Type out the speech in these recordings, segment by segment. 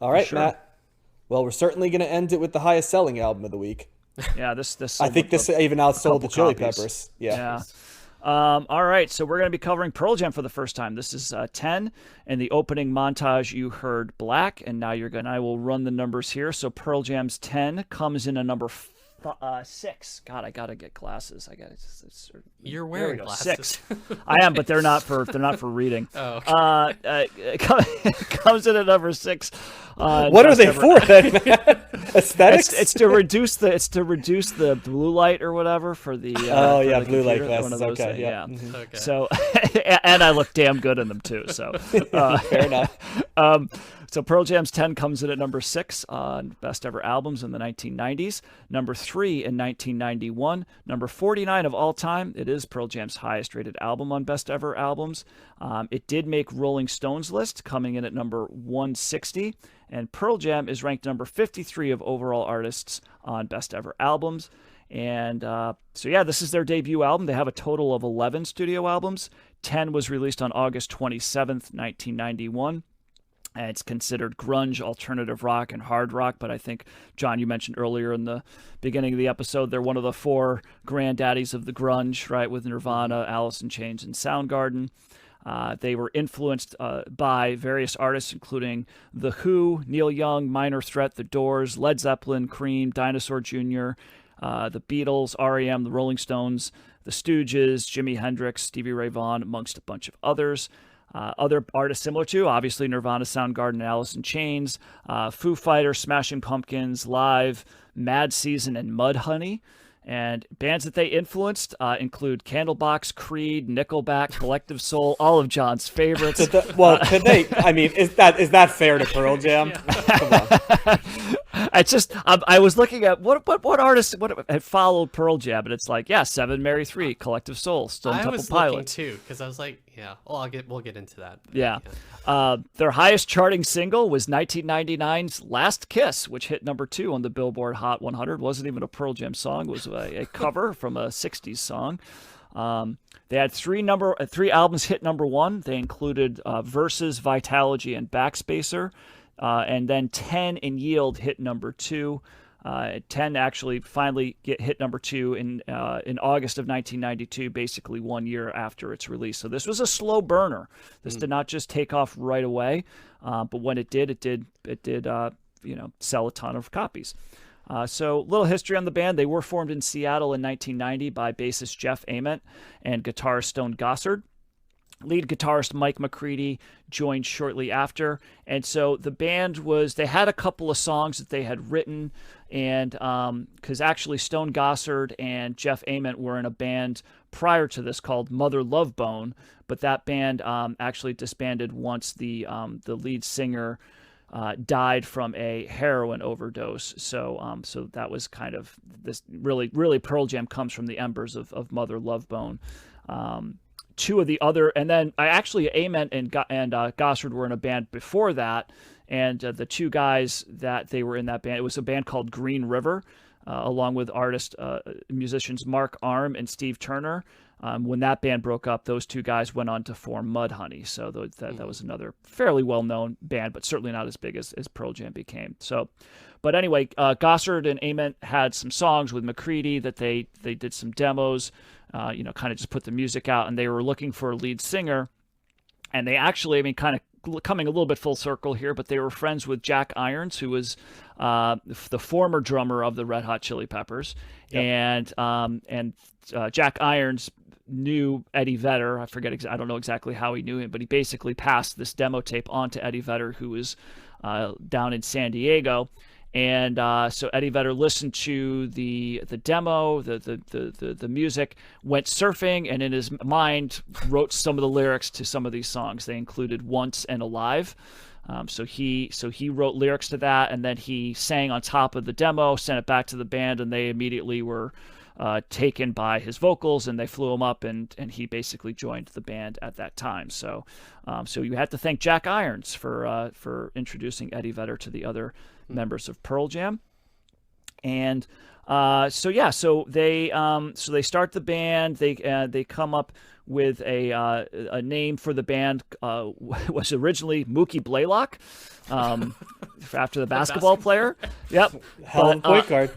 All right, sure. Matt. Well, we're certainly going to end it with the highest selling album of the week. Yeah, this I sold think this even a outsold the couple Chili copies. Peppers. Yeah. Yeah. Nice. All right, so we're going to be covering Pearl Jam for the first time. This is 10. In the opening montage, you heard Black, and now I will run the numbers here. So Pearl Jam's 10 comes in a number 6. God, I got to get glasses. I got to. You're There we wearing go. glasses. 6. I am, but they're not for reading. Oh, okay. Comes in at number 6. What are best they ever- for then, Matt? Aesthetics? It's to reduce the blue light or whatever for the Oh, for yeah, the blue light computer, one of glasses. those Okay, things, yeah. Okay. So and I look damn good in them too. So Fair enough. so Pearl Jam's 10 comes in at number 6 on best ever albums in the 1990s, number 3 in 1991, number 49 of all time. It is Pearl Jam's highest rated album on best ever albums. It did make Rolling Stone's list, coming in at number 160, and Pearl Jam is ranked number 53 of overall artists on best ever albums. And so, yeah, this is their debut album. They have a total of 11 studio albums. 10 was released on August 27th, 1991. And it's considered grunge, alternative rock, and hard rock. But I think, John, you mentioned earlier in the beginning of the episode, they're one of the 4 granddaddies of the grunge, right, with Nirvana, Alice in Chains, and Soundgarden. They were influenced by various artists, including The Who, Neil Young, Minor Threat, The Doors, Led Zeppelin, Cream, Dinosaur Jr., the Beatles, REM, the Rolling Stones, the Stooges, Jimi Hendrix, Stevie Ray Vaughan, amongst a bunch of others. Other artists similar to, obviously, Nirvana, Soundgarden, Alice in Chains, Foo Fighters, Smashing Pumpkins, Live, Mad Season, and Mudhoney. And bands that they influenced include Candlebox, Creed, Nickelback, Collective Soul, all of John's favorites. Could they? I mean, is that fair to Pearl Jam? Come on. It's just I was looking at what artists had followed Pearl Jam, and it's like, yeah, Seven, Mary 3, Collective Soul, Stone I Temple was looking Pilots. too because I was like, yeah. Well, we'll get into that. Yeah. Their highest charting single was 1999's Last Kiss, which hit number 2 on the Billboard Hot 100. Wasn't even a Pearl Jam song. It was a cover from a 60s song. They had 3 albums hit number 1. They included Versus, Vitalogy, and Backspacer. And then 10 and Yield hit number 2. 10 actually finally hit number 2 in August of 1992, basically 1 year after its release. So this was a slow burner. This did not just take off right away, but when it did sell a ton of copies. So little history on the band. They were formed in Seattle in 1990 by bassist Jeff Ament and guitarist Stone Gossard. Lead guitarist Mike McCready joined shortly after. And so the band they had a couple of songs that they had written, and because actually Stone Gossard and Jeff Ament were in a band prior to this called Mother Love Bone, but that band actually disbanded once the lead singer died from a heroin overdose. So that was kind of this really Pearl Jam comes from the embers of Mother Love Bone. 2 of the other, and then Ament and Gossard were in a band before that, and the 2 guys that they were in that band, it was a band called Green River, along with musicians Mark Arm and Steve Turner. When that band broke up, those 2 guys went on to form Mudhoney. So that was another fairly well-known band, but certainly not as big as Pearl Jam became. So, but anyway, Gossard and Ament had some songs with McCready that they did some demos, kind of just put the music out, and they were looking for a lead singer. And they actually, kind of coming a little bit full circle here, but they were friends with Jack Irons, who was the former drummer of the Red Hot Chili Peppers. Yep. And Jack Irons knew Eddie Vedder. I don't know exactly how he knew him, but he basically passed this demo tape on to Eddie Vedder, who was down in San Diego. And so Eddie Vedder listened to the demo, the music, went surfing, and in his mind wrote some of the lyrics to some of these songs. They included Once and Alive. So he wrote lyrics to that, and then he sang on top of the demo, sent it back to the band, and they immediately were taken by his vocals, and they flew him up, and he basically joined the band at that time. So you had to thank Jack Irons for introducing Eddie Vedder to the other members of Pearl Jam. And so they start the band. They come up with a name for the band, was originally Mookie Blaylock, after the basketball player. Yep. Hell of a point guard.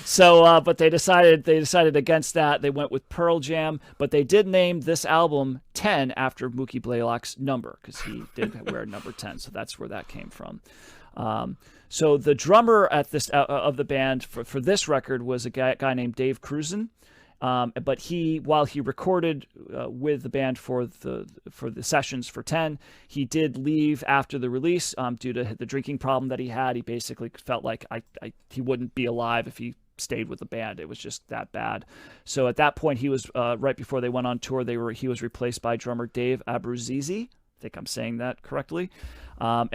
So, but they decided against that. They went with Pearl Jam, but they did name this album 10 after Mookie Blaylock's number, because he did wear number 10. So that's where that came from. So the drummer at this of the band for this record was a guy named Dave Cruzen. But while he recorded with the band for the sessions for 10, he did leave after the release due to the drinking problem that he had. He basically felt like he wouldn't be alive if he stayed with the band. It was just that bad. So at that point, he was right before they went on tour. He was replaced by drummer Dave Abruzzese. I think I'm saying that correctly. My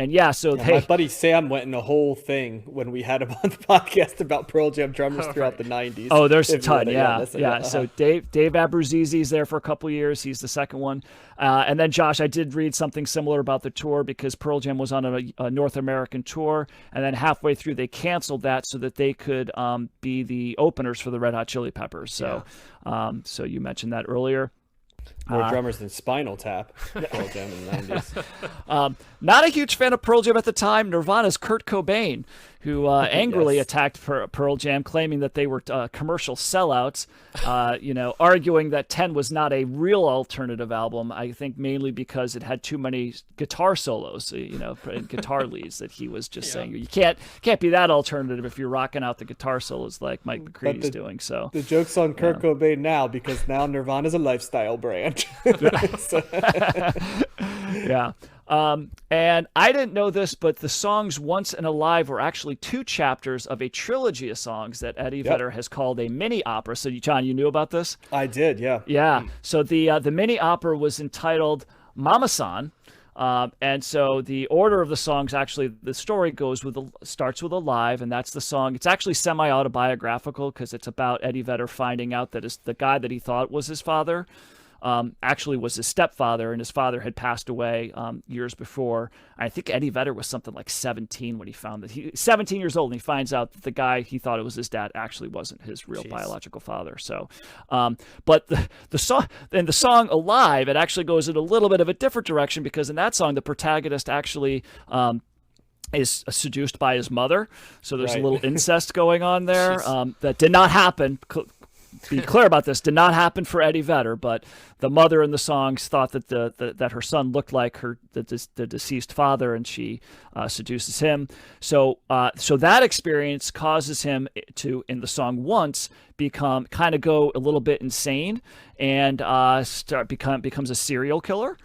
buddy Sam went in a whole thing when we had him on the podcast about Pearl Jam drummers throughout the 90s. Oh, there's a ton, yeah. So Dave Abruzzese is there for a couple years. He's the second one. And then, Josh, I did read something similar about the tour, because Pearl Jam was on a North American tour, and then halfway through they canceled that so that they could be the openers for the Red Hot Chili Peppers. So, so you mentioned that earlier. More drummers than Spinal Tap. Pearl Jam in the 90s. Not a huge fan of Pearl Jam at the time. Nirvana's Kurt Cobain, who angrily attacked Pearl Jam, claiming that they were commercial sellouts, arguing that 10 was not a real alternative album. I think mainly because it had too many guitar solos, and guitar leads, that he was just saying, you can't be that alternative if you're rocking out the guitar solos like Mike McCready's doing. So the joke's on Kurt Cobain now, because now Nirvana's a lifestyle brand. Yeah. And I didn't know this, but the songs Once and Alive were actually 2 chapters of a trilogy of songs that Eddie Vedder has called a mini opera. So, John, you knew about this? I did, yeah. Yeah. So the mini opera was entitled Mama-san. And so the order of the songs, actually, the story starts with Alive, and that's the song. It's actually semi-autobiographical, because it's about Eddie Vedder finding out that the guy that he thought was his father actually was his stepfather, and his father had passed away years before. I think Eddie Vedder was something like 17 when he found that. He's 17 years old, and he finds out that the guy he thought it was his dad actually wasn't his real biological father. So, but the song Alive, it actually goes in a little bit of a different direction, because in that song, the protagonist actually is seduced by his mother. So there's a little incest going on there. That did not happen. Be clear about this, did not happen for Eddie Vedder, but the mother in the songs thought that that her son looked like the deceased father, and she seduces him. So that experience causes him to, in the song Once, go a little bit insane, and becomes a serial killer.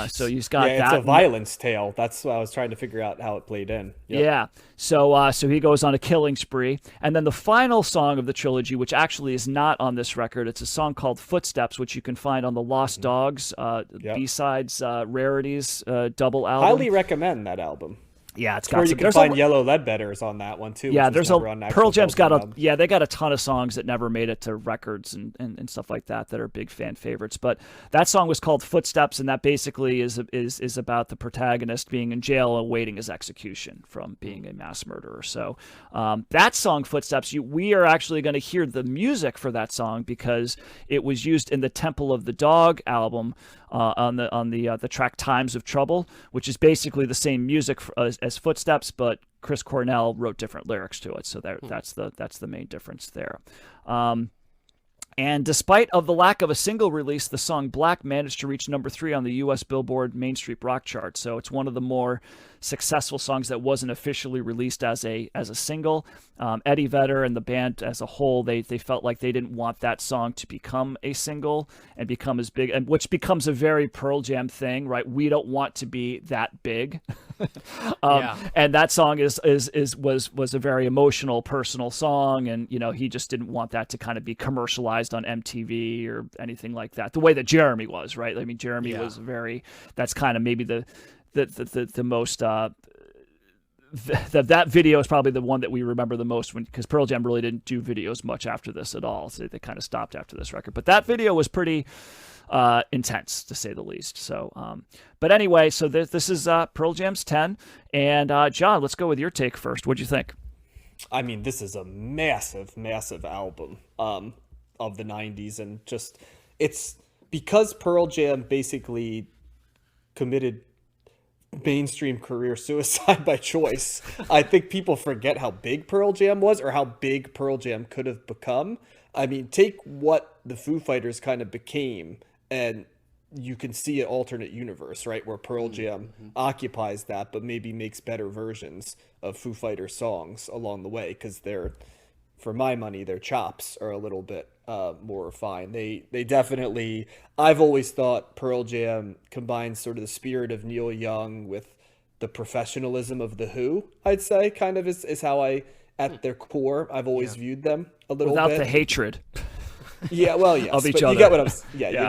So he's got that. It's a violence tale. That's what I was trying to figure out how it played in. Yep. Yeah. So he goes on a killing spree. And then the final song of the trilogy, which actually is not on this record, it's a song called Footsteps, which you can find on the Lost Dogs B-Sides Rarities double album. Highly recommend that album. Yeah, it's got where you can find Yellow Ledbetter's on that one too. Yeah, there's Pearl Jam's got they got a ton of songs that never made it to records and stuff like that are big fan favorites. But that song was called Footsteps, and that basically is about the protagonist being in jail awaiting his execution from being a mass murderer. So that song Footsteps, we are actually going to hear the music for that song, because it was used in the Temple of the Dog album. On the track Times of Trouble, which is basically the same music as Footsteps, but Chris Cornell wrote different lyrics to it. So that's the main difference there. And despite of the lack of a single release, the song Black managed to reach number 3 on the U.S. Billboard Main Street Rock chart. So it's one of the more successful songs that wasn't officially released as a single. Eddie Vedder and the band as a whole, they felt like they didn't want that song to become a single and become as big, and which becomes a very Pearl Jam thing, right? We don't want to be that big. And that song was a very emotional, personal song, and he just didn't want that to kind of be commercialized on MTV or anything like that. The way that Jeremy was, right? I mean, Jeremy was that's kind of maybe the most that video is probably the one that we remember the most, because Pearl Jam really didn't do videos much after this at all. So they kind of stopped after this record. But that video was pretty intense, to say the least. So, but anyway, so this is Pearl Jam's 10. And John, let's go with your take first. What'd you think? I mean, this is a massive, massive album of the 90s. And just, it's because Pearl Jam basically committed mainstream career suicide by choice. I think people forget how big Pearl Jam was, or how big Pearl Jam could have become. I mean, take what the Foo Fighters kind of became, and you can see an alternate universe, right, where Pearl Jam occupies that, but maybe makes better versions of Foo Fighters songs along the way, because they're, for my money, their chops are a little bit more refined. They definitely, I've always thought Pearl Jam combines sort of the spirit of Neil Young with the professionalism of the Who, I'd say, kind of is how I, at their core, I've always viewed them a little Without bit. the hatred. Yeah, well, yes, of each but other. you get what I'm. Yeah, Yeah.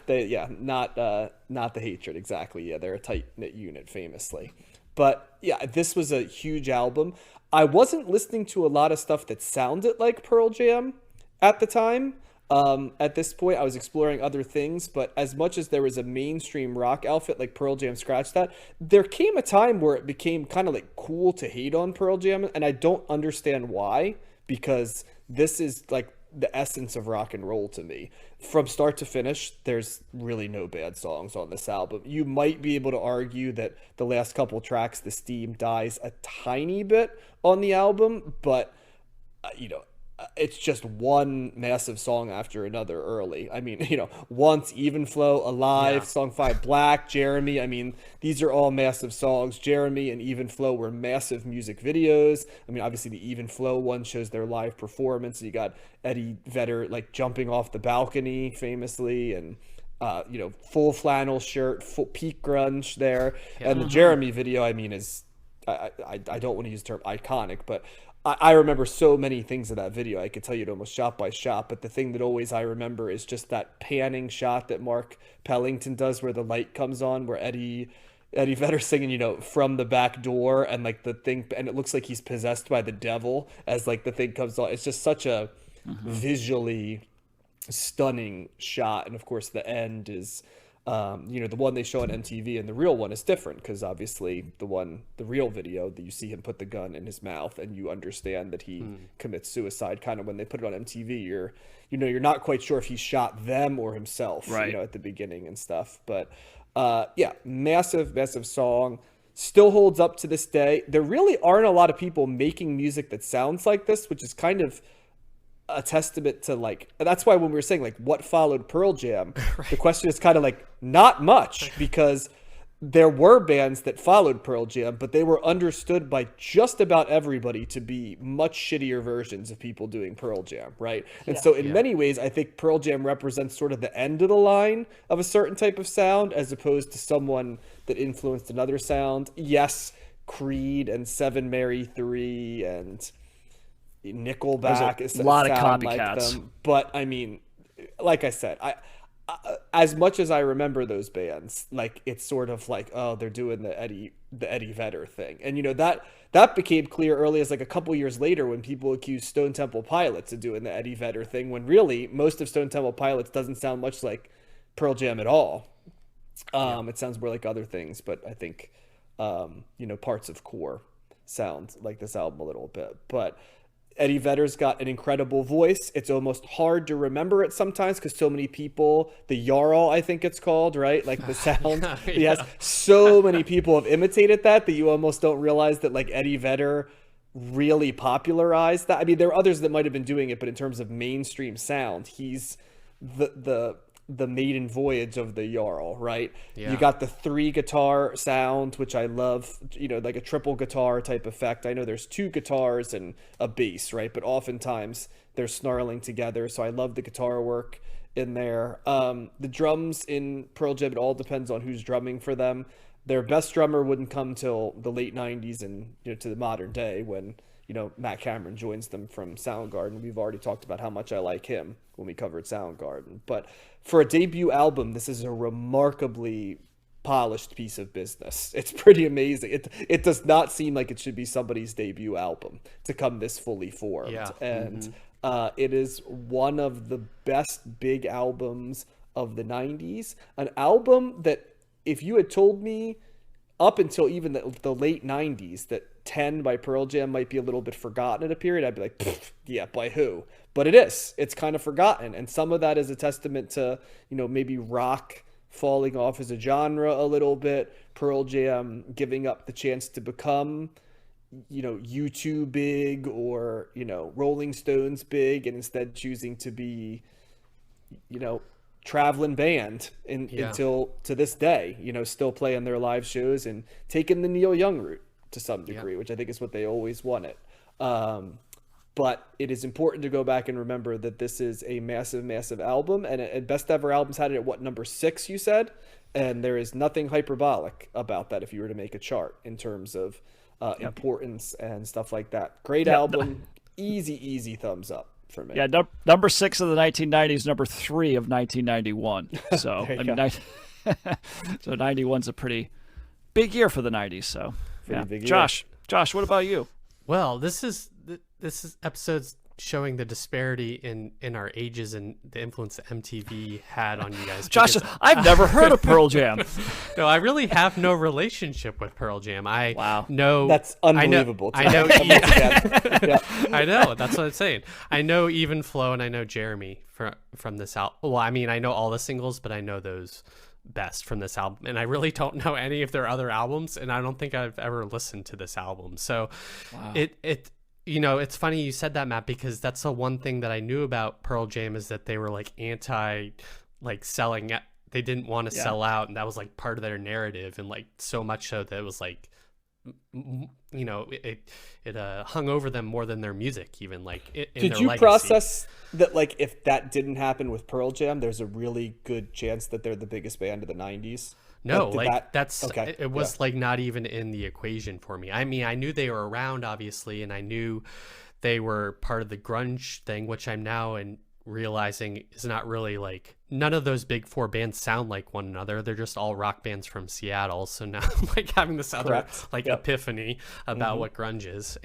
you get. Not the hatred exactly. Yeah, they're a tight knit unit, famously. But yeah, this was a huge album. I wasn't listening to a lot of stuff that sounded like Pearl Jam at the time. At this point, I was exploring other things, but as much as there was a mainstream rock outfit like Pearl Jam scratched that, there came a time where it became kind of like cool to hate on Pearl Jam, and I don't understand why, because this is like the essence of rock and roll to me. From start to finish, there's really no bad songs on this album. You might be able to argue that the last couple tracks, the steam dies a tiny bit on the album, but it's just one massive song after another early. I mean, Once, Even Flow, Alive, Song 5, Black, Jeremy. I mean, these are all massive songs. Jeremy and Even Flow were massive music videos. I mean, obviously the Even Flow one shows their live performance. You got Eddie Vedder like jumping off the balcony famously, and full flannel shirt, full peak grunge there. And the Jeremy video, I mean, is I don't want to use the term iconic, but I remember so many things of that video. I could tell you it almost shot by shot, but the thing that always I remember is just that panning shot that Mark Pellington does where the light comes on, where Eddie Vedder singing, from the back door, and like the thing, and it looks like he's possessed by the devil as like the thing comes on. It's just such a visually stunning shot. And of course the end is the one they show on MTV, and the real one is different, because obviously the real video that you see him put the gun in his mouth and you understand that he commits suicide. Kind of when they put it on MTV, you're not quite sure if he shot them or himself, right, at the beginning and stuff. But massive song, still holds up to this day. There really aren't a lot of people making music that sounds like this, which is kind of a testament to, like, that's why when we were saying like what followed Pearl Jam, right, the question is kind of like not much, because there were bands that followed Pearl Jam, but they were understood by just about everybody to be much shittier versions of people doing Pearl Jam, right? And so in many ways, I think Pearl Jam represents sort of the end of the line of a certain type of sound, as opposed to someone that influenced another sound. Yes, Creed and Seven Mary 3 and Nickelback, there's a lot of copycats, like them. But I mean, like I said, I as much as I remember those bands, like, it's sort of like, oh, they're doing the Eddie Vedder thing, and that became clear early as like a couple years later when people accused Stone Temple Pilots of doing the Eddie Vedder thing, when really most of Stone Temple Pilots doesn't sound much like Pearl Jam at all. It sounds more like other things, but I think parts of Core sound like this album a little bit. But Eddie Vedder's got an incredible voice. It's almost hard to remember it sometimes because so many people, the Jarl, I think it's called, right? Like the sound. Yes. So many people have imitated that you almost don't realize that like Eddie Vedder really popularized that. I mean, there are others that might have been doing it, but in terms of mainstream sound, he's the maiden voyage of the Jarl, right? Yeah. You got the 3 guitar sound, which I love, like a triple guitar type effect. I know there's 2 guitars and a bass, right? But oftentimes they're snarling together. So I love the guitar work in there. The drums in Pearl Jam, it all depends on who's drumming for them. Their best drummer wouldn't come till the late 90s and to the modern day when Matt Cameron joins them from Soundgarden. We've already talked about how much I like him when we covered Soundgarden. But for a debut album, this is a remarkably polished piece of business. It's pretty amazing. It does not seem like it should be somebody's debut album to come this fully formed. Yeah. And it is one of the best big albums of the 90s. An album that, if you had told me up until even the late 90s that 10 by Pearl Jam might be a little bit forgotten at a period, I'd be like, yeah, by who? But it's kind of forgotten. And some of that is a testament to, maybe rock falling off as a genre a little bit, Pearl Jam giving up the chance to become, U2 big or, Rolling Stones big, and instead choosing to be, traveling band until to this day, still playing their live shows and taking the Neil Young route to some degree, which I think is what they always wanted. But it is important to go back and remember that this is a massive, massive album, and Best Ever Albums had it at number 6, you said? And there is nothing hyperbolic about that if you were to make a chart in terms of importance and stuff like that. Great album, easy thumbs up for me. Yeah, number 6 of the 1990s, number 3 of 1991. So, so 91's a pretty big year for the 90s. So, big year. Josh, what about you? Well, this is episode's showing the disparity in our ages and the influence that MTV had on you guys. Josh, I've never heard of Pearl Jam. No, I really have no relationship with Pearl Jam. Wow. know that's unbelievable. I know. Yeah. I know. That's what I'm saying. I know Even Flow and I know Jeremy from this album. Well, I mean, I know all the singles, but I know those best from this album, and I really don't know any of their other albums, and I don't think I've ever listened to this album. So, it's funny you said that, Matt, because that's the one thing that I knew about Pearl Jam is that they were like anti, like selling. They didn't want to sell out, and that was like part of their narrative, and like so much so that it was like, it hung over them more than their music, even like Did you process that, like, if that didn't happen with Pearl Jam, there's a really good chance that they're the biggest band of the 90s? No, okay. It was like not even in the equation for me. I mean, I knew they were around, obviously, and I knew they were part of the grunge thing, which I'm now realizing is not really like, none of those big 4 bands sound like one another. They're just all rock bands from Seattle. So now I'm like having this other epiphany about what grunge is.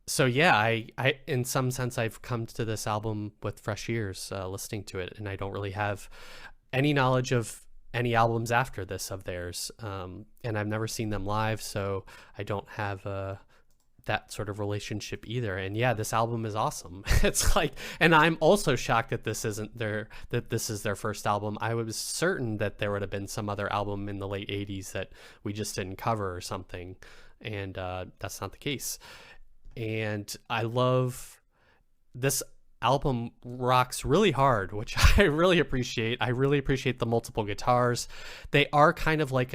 So yeah, I in some sense I've come to this album with fresh ears, listening to it, and I don't really have any knowledge of any albums after this of theirs, and I've never seen them live, so I don't have that sort of relationship either. And yeah, this album is awesome. It's like, and I'm also shocked that this is their first album. I was certain that there would have been some other album in the late 80s that we just didn't cover or something, and that's not the case. And I love this album, rocks really hard, which I really appreciate. I really appreciate the multiple guitars. They are kind of like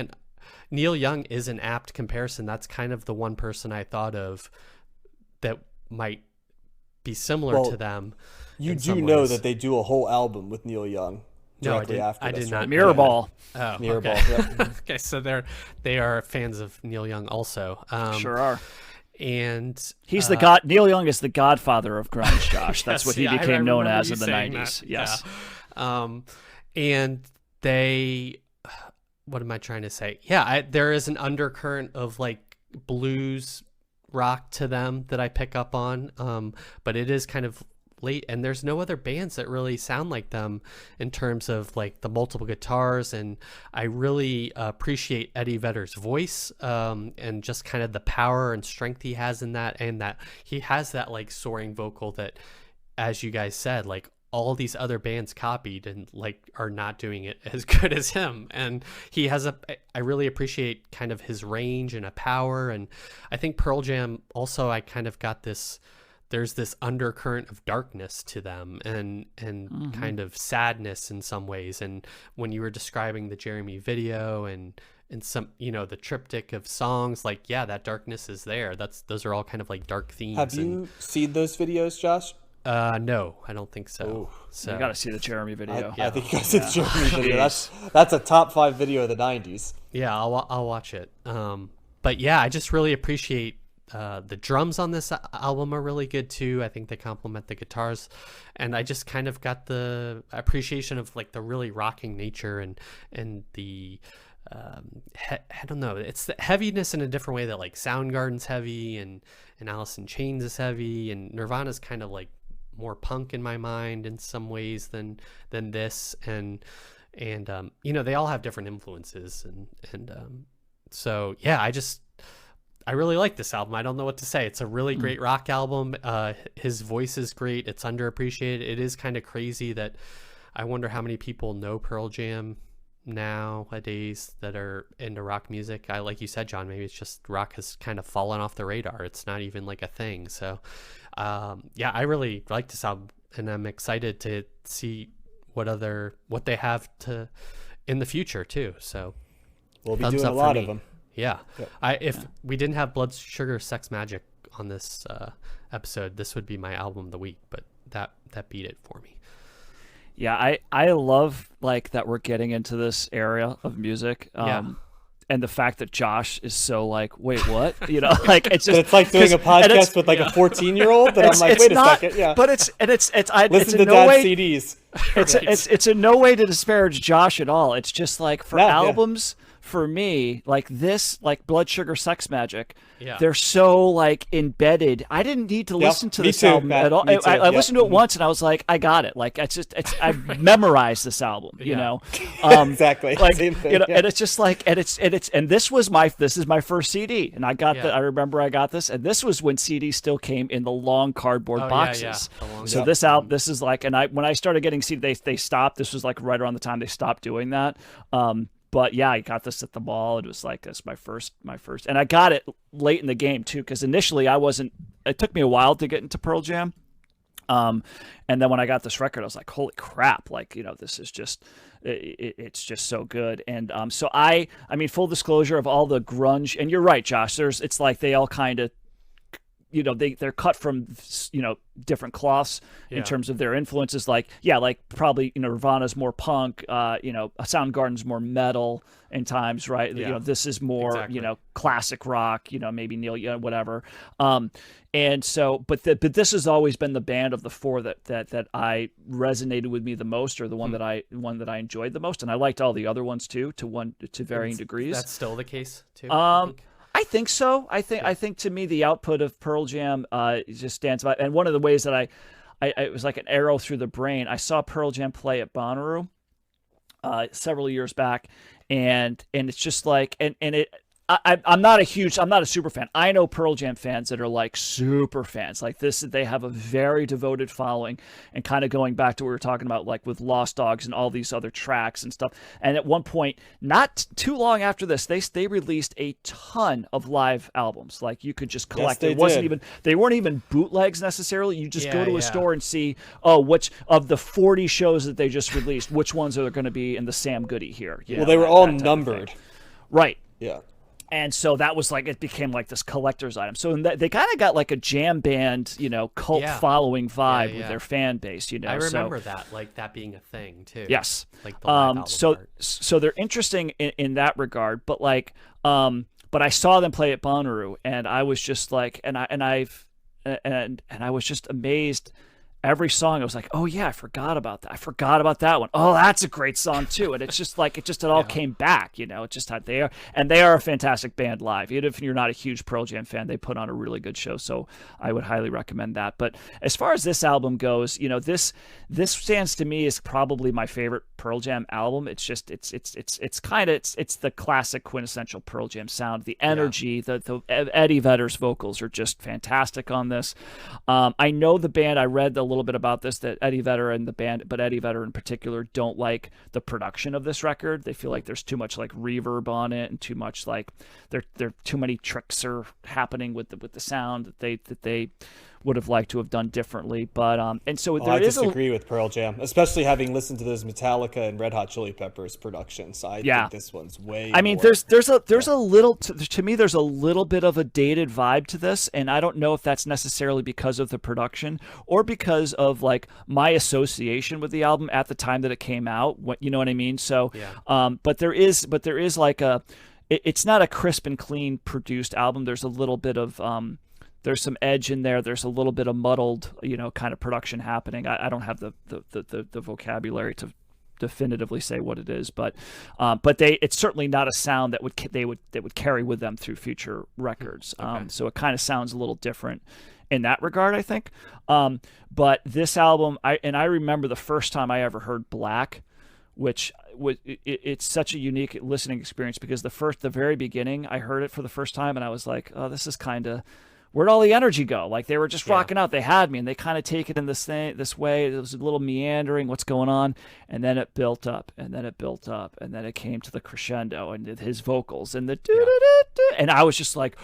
Neil Young is an apt comparison. That's kind of the one person I thought of that might be similar to them. You do know that they do a whole album with Neil Young directly after I this, did not. right? Mirrorball. Oh, Mirrorball. Okay. Okay, so they are fans of Neil Young also. Sure are. And he's Neil Young is the godfather of grunge, Josh. That's what he became known as in the 90s. That. Yes. Yeah. And they, what am I trying to say? Yeah, there is an undercurrent of like blues rock to them that I pick up on. But it is kind of late, and there's no other bands that really sound like them in terms of like the multiple guitars, and I really appreciate Eddie Vedder's voice, and just kind of the power and strength he has in that, and that he has that like soaring vocal that, as you guys said, like all these other bands copied and like are not doing it as good as him. And he has I really appreciate kind of his range and a power. And I think Pearl Jam also, I kind of got this, there's this undercurrent of darkness to them, and kind of sadness in some ways. And when you were describing the Jeremy video and some, the triptych of songs, like, yeah, that darkness is there. Those are all kind of like dark themes. Have you seen those videos, Josh? No, I don't think so. Ooh. So you got to see the Jeremy video. I think you guys see the Jeremy video. That's a top 5 video of the 90s. Yeah, I'll watch it. But yeah, I just really appreciate the drums on this album are really good too. I think they complement the guitars, and I just kind of got the appreciation of like the really rocking nature and the I don't know, it's the heaviness in a different way that like Soundgarden's heavy and Alice in Chains is heavy, and Nirvana's kind of like more punk in my mind in some ways than this. And and they all have different influences, and so yeah, I really like this album. I don't know what to say. It's a really great rock album. His voice is great. It's underappreciated. It is kind of crazy that I wonder how many people know Pearl Jam nowadays that are into rock music. Like you said, John, maybe it's just rock has kind of fallen off the radar. It's not even like a thing. So yeah, I really like this album, and I'm excited to see what they have to in the future too. So we'll be doing a lot of them. Yeah. If we didn't have Blood Sugar Sex Magic on this episode, this would be my album of the week, but that beat it for me. Yeah, I love like that we're getting into this area of music. And the fact that Josh is so like, wait, what? Like it's just it's like doing a podcast with like a 14-year-old that I'm like, wait a second, yeah. But it's listen to no Dad's way, CDs. It's in no way to disparage Josh at all. It's just like for albums. Yeah. For me, like this, like Blood Sugar Sex Magic, yeah, they're so like embedded. I didn't need to listen to this album Matt, at all. I listened to it once and I was like, I got it. Like I've memorized this album, exactly. Like, same thing, and it's just like, and this is my first CD, and I got I remember I got this, and this was when CDs still came in the long cardboard boxes. So this album, this is like, and when I started getting CD, they stopped. This was like right around the time they stopped doing that. But yeah, I got this at the mall. It was like, that's my first, and I got it late in the game too, because initially it took me a while to get into Pearl Jam. And then when I got this record, I was like, holy crap, like, this is just, it's just so good. And so I mean, full disclosure of all the grunge, and you're right, Josh, it's like they all kind of, they're cut from, different cloths in terms of their influences. Like probably, Nirvana's more punk, Soundgarden's more metal in times, right? Yeah. This is more, classic rock, maybe Neil, whatever. And so, but this has always been the band of the four that I resonated with me the most, or the one that I enjoyed the most. And I liked all the other ones too, to varying degrees. That's still the case too. I think so. I think to me the output of Pearl Jam just stands by. And one of the ways that I it was like an arrow through the brain. I saw Pearl Jam play at Bonnaroo several years back, and it's just like I'm not a super fan. I know Pearl Jam fans that are like super fans. Like this, they have a very devoted following, and kind of going back to what we were talking about, like with Lost Dogs and all these other tracks and stuff. And at one point, not too long after this, they released a ton of live albums. Like you could just collect. Yes, they weren't even bootlegs necessarily. You just go to a store and see, which of the 40 shows that they just released, which ones are going to be in the Sam Goody here. Well, they were all numbered. Right. Yeah. And so that was like, it became like this collector's item. So they kind of got like a jam band, cult following vibe with their fan base, I remember that, like that being a thing too. Yes. Like the live album part. So they're interesting in that regard, but like, but I saw them play at Bonnaroo, and I was just like, and I was just amazed. Every song, I was like, oh yeah, I forgot about that. I forgot about that one. Oh, that's a great song too. And it's just like, it all came back, It's just how they are. And they are a fantastic band live. Even if you're not a huge Pearl Jam fan, they put on a really good show. So I would highly recommend that. But as far as this album goes, this stands to me as probably my favorite Pearl Jam album. It's just, it's the classic quintessential Pearl Jam sound. The energy, the Eddie Vedder's vocals are just fantastic on this. I know the band, I read a little bit about this, that Eddie Vedder and the band, but Eddie Vedder in particular, don't like the production of this record. They feel like there's too much like reverb on it, and too much like there too many tricks are happening with the sound that they would have liked to have done differently. But and so I disagree with Pearl Jam, especially having listened to those Metallica and Red Hot Chili Peppers productions. I think this one's way I mean, more. there's a little, to me, there's a little bit of a dated vibe to this, and I don't know if that's necessarily because of the production or because of like my association with the album at the time that it came out. You know what I mean? So, but there is like it's not a crisp and clean produced album. There's a little bit of there's some edge in there. There's a little bit of muddled, kind of production happening. I don't have the vocabulary to definitively say what it is, but it's certainly not a sound that would carry with them through future records. Okay. So it kind of sounds a little different in that regard, I think. But this album, I remember the first time I ever heard Black, which it's such a unique listening experience because the very beginning, I heard it for the first time and I was like, oh, this is kind of, where'd all the energy go? Like they were just rocking out. They had me, and they kind of take it in this way. It was a little meandering, what's going on, and then it built up, and then it built up, and then it came to the crescendo and his vocals and the and I was just like,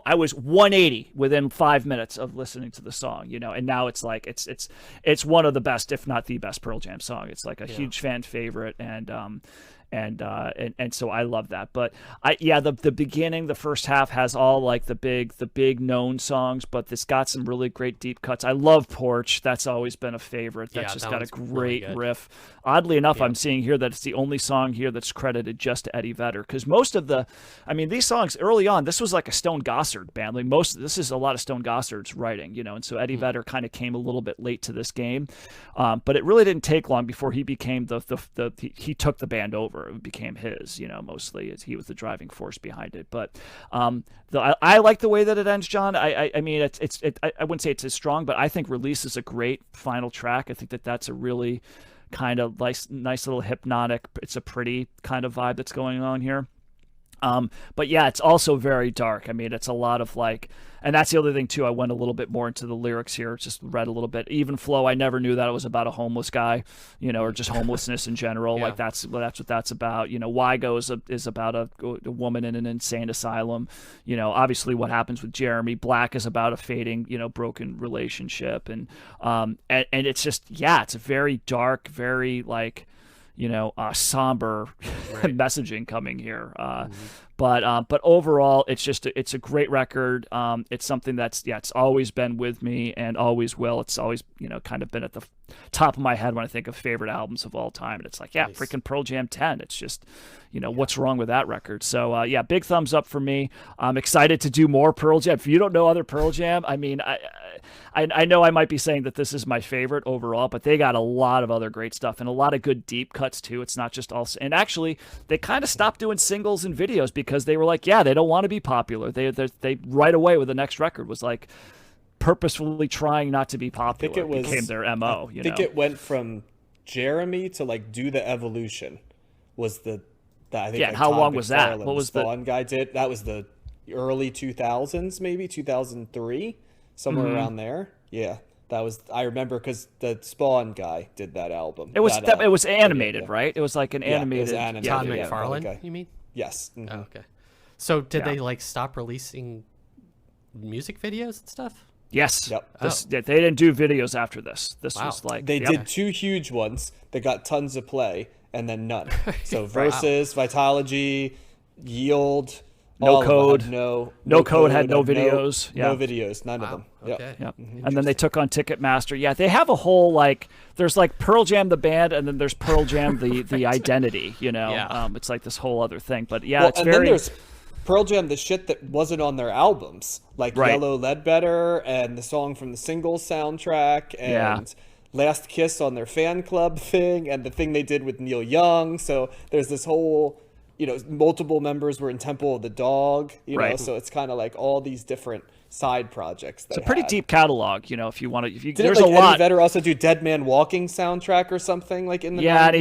I was 180 within 5 minutes of listening to the song, and now it's like it's one of the best, if not the best, Pearl Jam song. It's like a huge fan favorite, and so I love that. But the beginning, the first half has all like the big known songs, but it's got some really great deep cuts. I love Porch. That's always been a favorite. That's just got a great riff. Oddly enough, I'm seeing here that it's the only song here that's credited just to Eddie Vedder, because most of these songs early on, this was like a Stone Gossard band. Like this is a lot of Stone Gossard's writing, and so Eddie Vedder kind of came a little bit late to this game, but it really didn't take long before he became he took the band over. It became his, mostly as he was the driving force behind it. But I like the way that it ends, John. I mean, I wouldn't say it's as strong, but I think Release is a great final track. I think that's a really kind of nice little hypnotic, it's a pretty kind of vibe that's going on here. But yeah, it's also very dark. I mean, it's a lot of like, and that's the other thing too. I went a little bit more into the lyrics here, just read a little bit. Even Flow, I never knew that it was about a homeless guy, or just homelessness in general. Like that's what that's about. Wygo is about a woman in an insane asylum. Obviously what happens with Jeremy. Black is about a fading, broken relationship, and it's just, it's a very dark, very like, somber messaging coming here. But overall, it's a great record. It's something that's, it's always been with me and always will. It's always, kind of been at the top of my head when I think of favorite albums of all time. And it's like, nice. Freaking Pearl Jam 10. It's just, what's wrong with that record? So, big thumbs up for me. I'm excited to do more Pearl Jam. If you don't know other Pearl Jam, I mean, I know I might be saying that this is my favorite overall, but they got a lot of other great stuff and a lot of good deep cuts too. It's not just all, and actually they kind of stopped doing singles and videos because they were like, they don't want to be popular. They right away with the next record was like purposefully trying not to be popular. I think it became their MO. I think it went from Jeremy to like Do the Evolution was I think. Yeah, how long was that? What was the one guy did? That was the early 2000s, maybe 2003. Somewhere around there. Yeah. That was, I remember because the Spawn guy did that album. It was animated, right? It was like an animated. Todd McFarlane, you mean? Yes. Mm-hmm. Oh, okay. So did they like stop releasing music videos and stuff? Yes. Yep. They didn't do videos after this. This was like. They did 2 huge ones that got tons of play and then none. So Versus, Vitology, Yield. No Code. No Code had no videos. No videos. None of them. Okay. Yep. And then they took on Ticketmaster. Yeah, they have a whole like. There's like Pearl Jam the band, and then there's Pearl Jam the identity. It's like this whole other thing. But it's and very. Then there's Pearl Jam, the shit that wasn't on their albums, like Yellow Ledbetter and the song from the Singles soundtrack and. Last Kiss on their fan club thing, and the thing they did with Neil Young. So there's this whole. Multiple members were in Temple of the Dog, so it's kind of like all these different side projects. It's a pretty deep catalog, if you want to. There's a lot. Eddie Vedder also do Dead Man Walking soundtrack or something like in the 90s and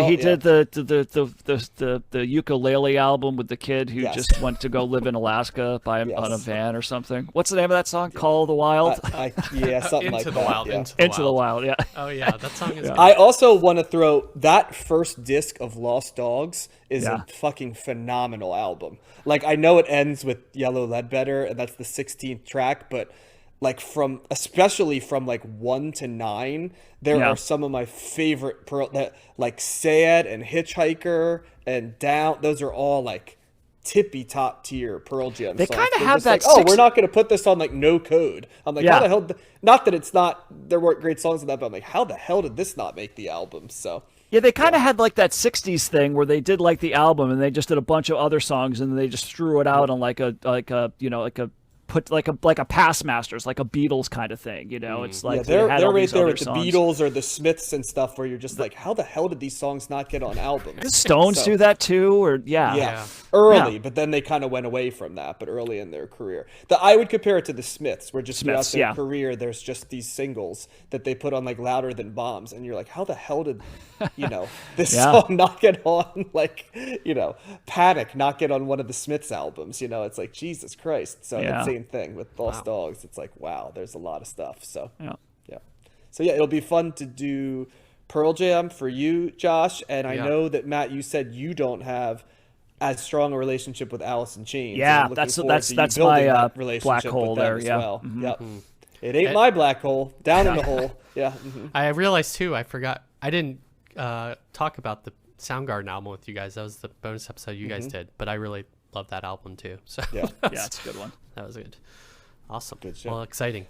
he did the the ukulele album with the kid who just went to go live in Alaska on a van or something. What's the name of that song? Call of the Wild. Something like that. Into the Wild. Yeah. Oh yeah, that song is. I also want to throw that first disc of Lost Dogs is a fucking phenomenal album. Like I know it ends with Yellow Ledbetter and that's the 16th track, but like especially from like 1 to 9, there are some of my favorite Pearl that like Sad and Hitchhiker and Down. Those are all like tippy top tier Pearl Jam they songs. Kind of have that. We're not going to put this on like No Code. I'm like, how the hell? Not that it's not. There weren't great songs in that, but I'm like, how the hell did this not make the album? So. Yeah, they kind of had like that 60s thing where they did like the album and they just did a bunch of other songs and they just threw it out on like a put like a Past Masters, like a Beatles kind of thing. It's like Yeah, they had they're all right these there other with the songs. Beatles or the Smiths and stuff, where you're just like, how the hell did these songs not get on albums? The Stones So- do that too, or Yeah, early, Yeah. but then they kind of went away from that. But early in their career, I would compare it to the Smiths, where just Smiths, throughout yeah. their career, there's just these singles that they put on like Louder Than Bombs, and you're like, how the hell did this Yeah. song not get on like Panic not get on one of the Smiths albums? It's like Jesus Christ. So Yeah. that same thing with Lost Dogs. It's like wow, there's a lot of stuff. So Yeah. so yeah, it'll be fun to do Pearl Jam for you, Josh. And I Yeah. know that Matt, you said you don't have as strong a relationship with Alice in Chains. Yeah, and I'm looking that's forward to you my building that relationship black with hole them there. as Yeah. well. Mhm. Yep. It ain't my black hole. Down in the hole. Yeah. I realized too, I forgot, I didn't talk about the Soundgarden album with you guys. That was the bonus episode you guys did, but I really love that album too. So Yeah. Yeah, it's a good one. that was good. Awesome. Good shit. Well, exciting.